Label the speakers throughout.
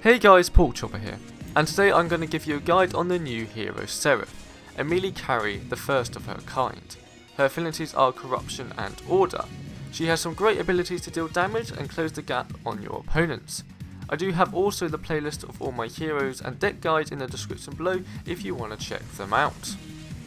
Speaker 1: Hey guys, Paul Chopper here, and today I'm going to give you a guide on the new hero Serath, a melee carry, the first of her kind. Her affinities are corruption and order. She has some great abilities to deal damage and close the gap on your opponents. I do have also the playlist of all my heroes and deck guides in the description below if you want to check them out.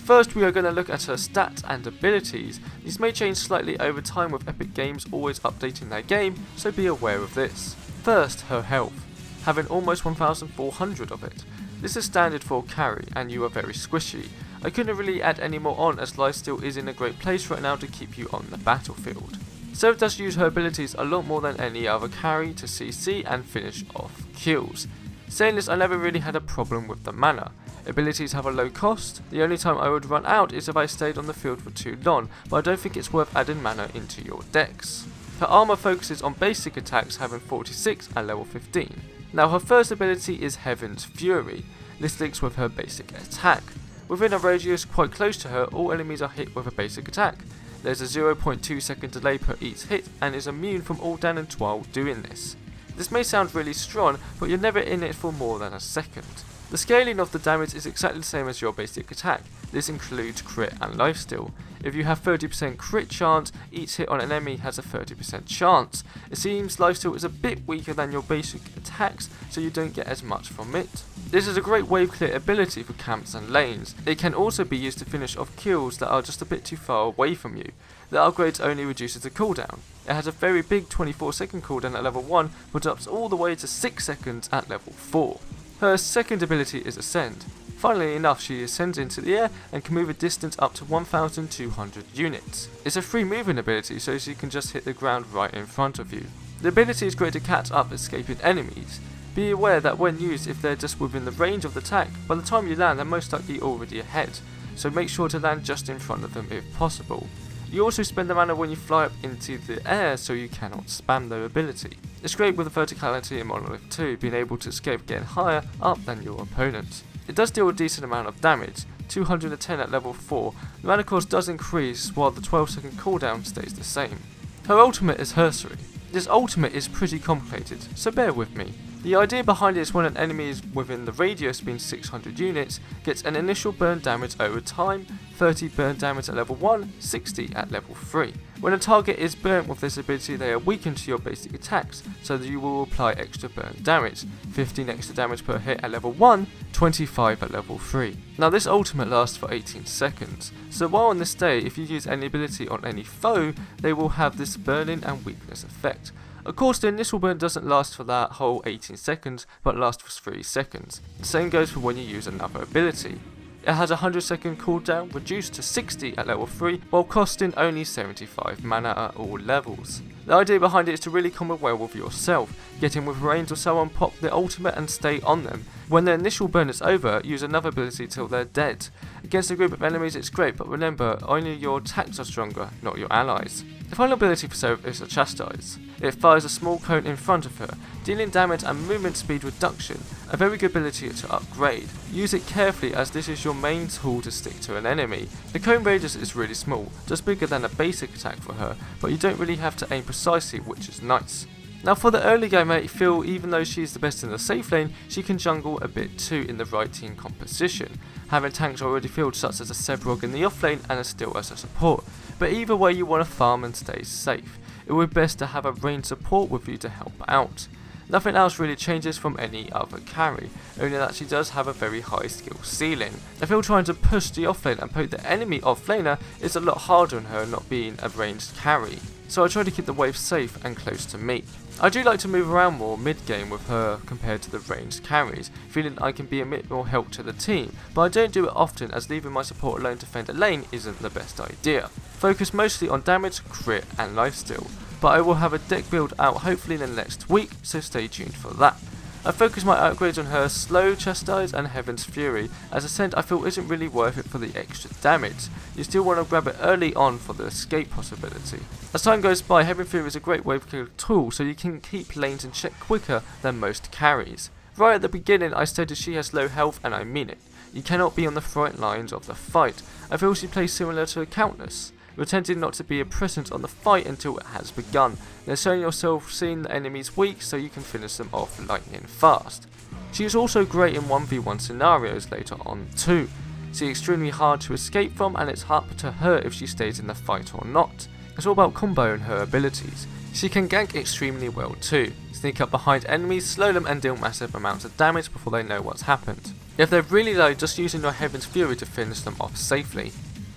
Speaker 1: First we are going to look at her stats and abilities. These may change slightly over time with Epic Games always updating their game, so be aware of this. First, her health. Having almost 1,400 of it. This is standard for carry and you are very squishy. I couldn't really add any more on as lifesteal is in a great place right now to keep you on the battlefield. Serath does use her abilities a lot more than any other carry to CC and finish off kills. Saying this, I never really had a problem with the mana. Abilities have a low cost. The only time I would run out is if I stayed on the field for too long, but I don't think it's worth adding mana into your decks. Her armor focuses on basic attacks, having 46 at level 15. Now her first ability is Heaven's Fury. This links with her basic attack. Within a radius quite close to her, all enemies are hit with a basic attack. There's a 0.2 second delay per each hit and is immune from all damage while doing this. This may sound really strong, but you're never in it for more than a second. The scaling of the damage is exactly the same as your basic attack. This includes crit and lifesteal. If you have 30% crit chance, each hit on an enemy has a 30% chance. It seems lifesteal is a bit weaker than your basic attacks, so you don't get as much from it. This is a great wave clear ability for camps and lanes. It can also be used to finish off kills that are just a bit too far away from you. The upgrades only reduces the cooldown. It has a very big 24-second cooldown at level 1, but ups all the way to 6 seconds at level 4. Her second ability is Ascend. Funnily enough, she ascends into the air and can move a distance up to 1,200 units. It's a free moving ability, so she can just hit the ground right in front of you. The ability is great to catch up escaping enemies. Be aware that when used, if they're just within the range of the attack, by the time you land they're most likely already ahead, so make sure to land just in front of them if possible. You also spend the mana when you fly up into the air, so you cannot spam the ability. It's great with the verticality in Monolith 2, being able to escape getting higher up than your opponent. It does deal a decent amount of damage, 210 at level 4. The mana cost does increase while the 12-second cooldown stays the same. Her ultimate is Herstory. This ultimate is pretty complicated, so bear with me. The idea behind it is when an enemy is within the radius being 600 units, gets an initial burn damage over time, 30 burn damage at level 1, 60 at level 3. When a target is burnt with this ability, they are weakened to your basic attacks, so that you will apply extra burn damage, 15 extra damage per hit at level 1, 25 at level 3. Now this ultimate lasts for 18 seconds, so while on this day, if you use any ability on any foe, they will have this burning and weakness effect. Of course, the initial burn doesn't last for that whole 18 seconds, but lasts for 3 seconds. The same goes for when you use another ability. It has a 100-second cooldown, reduced to 60 at level 3, while costing only 75 mana at all levels. The idea behind it is to really combo well with yourself, get in with range or someone, pop the ultimate and stay on them. When their initial burn is over, use another ability till they're dead. Against a group of enemies it's great, but remember, only your attacks are stronger, not your allies. The final ability for Serath is a Chastise. It fires a small cone in front of her, dealing damage and movement speed reduction, a very good ability to upgrade. Use it carefully as this is your main tool to stick to an enemy. The cone radius is really small, just bigger than a basic attack for her, but you don't really have to aim precisely, which is nice. Now for the early game, I feel even though she's the best in the safe lane, she can jungle a bit too in the right team composition, having tanks already filled such as a Serath in the off lane and a Steel as a support. But either way you want to farm and stay safe. It would be best to have a range support with you to help out. Nothing else really changes from any other carry, only that she does have a very high skill ceiling. I feel trying to push the offlane and poke the enemy offlaner is a lot harder on her not being a ranged carry, so I try to keep the wave safe and close to me. I do like to move around more mid-game with her compared to the ranged carries, feeling I can be a bit more help to the team, but I don't do it often as leaving my support alone to defend a lane isn't the best idea. Focus mostly on damage, crit and lifesteal, but I will have a deck build out hopefully in the next week, so stay tuned for that. I focus my upgrades on her Slow, Chastise and Heaven's Fury, as Ascend I feel isn't really worth it for the extra damage. You still want to grab it early on for the escape possibility. As time goes by, Heaven's Fury is a great wave kill tool, so you can keep lanes in check quicker than most carries. Right at the beginning I stated she has low health, and I mean it. You cannot be on the front lines of the fight. I feel she plays similar to a Countess. pretending not to be present on the fight until it has begun, then showing yourself seeing the enemies weak so you can finish them off lightning fast. She is also great in 1v1 scenarios later on too. She is extremely hard to escape from, and it's up to her if she stays in the fight or not. It's all about comboing her abilities. She can gank extremely well too, sneak up behind enemies, slow them and deal massive amounts of damage before they know what's happened. If they're really low, just using your Heaven's Fury to finish them off safely.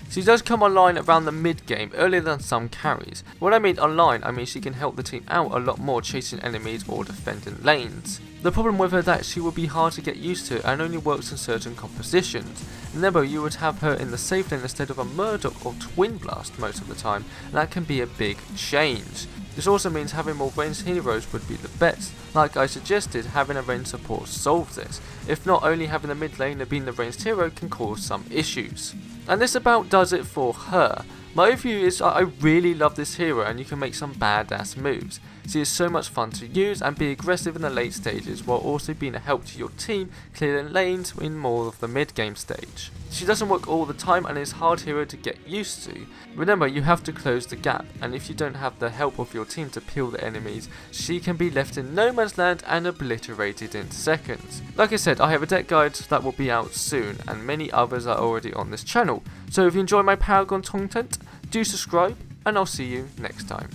Speaker 1: She does come online around the mid game earlier than some carries. When I mean online, I mean she can help the team out a lot more chasing enemies or defending lanes. The problem with her is that she will be hard to get used to and only works in certain compositions. Remember, you would have her in the safe lane instead of a Murdoch or Twin Blast most of the time, and that can be a big change. This also means having more ranged heroes would be the best. Like I suggested, having a ranged support solves this. If not, only having the mid laner being the ranged hero can cause some issues. And this about does it for her. My overview is I really love this hero and you can make some badass moves. She is so much fun to use and be aggressive in the late stages while also being a help to your team clearing lanes in more of the mid game stage. She doesn't work all the time and is a hard hero to get used to. Remember, you have to close the gap, and if you don't have the help of your team to peel the enemies, she can be left in no man's land and obliterated in seconds. Like I said, I have a deck guide that will be out soon and many others are already on this channel. So if you enjoy my Paragon content, do subscribe and I'll see you next time.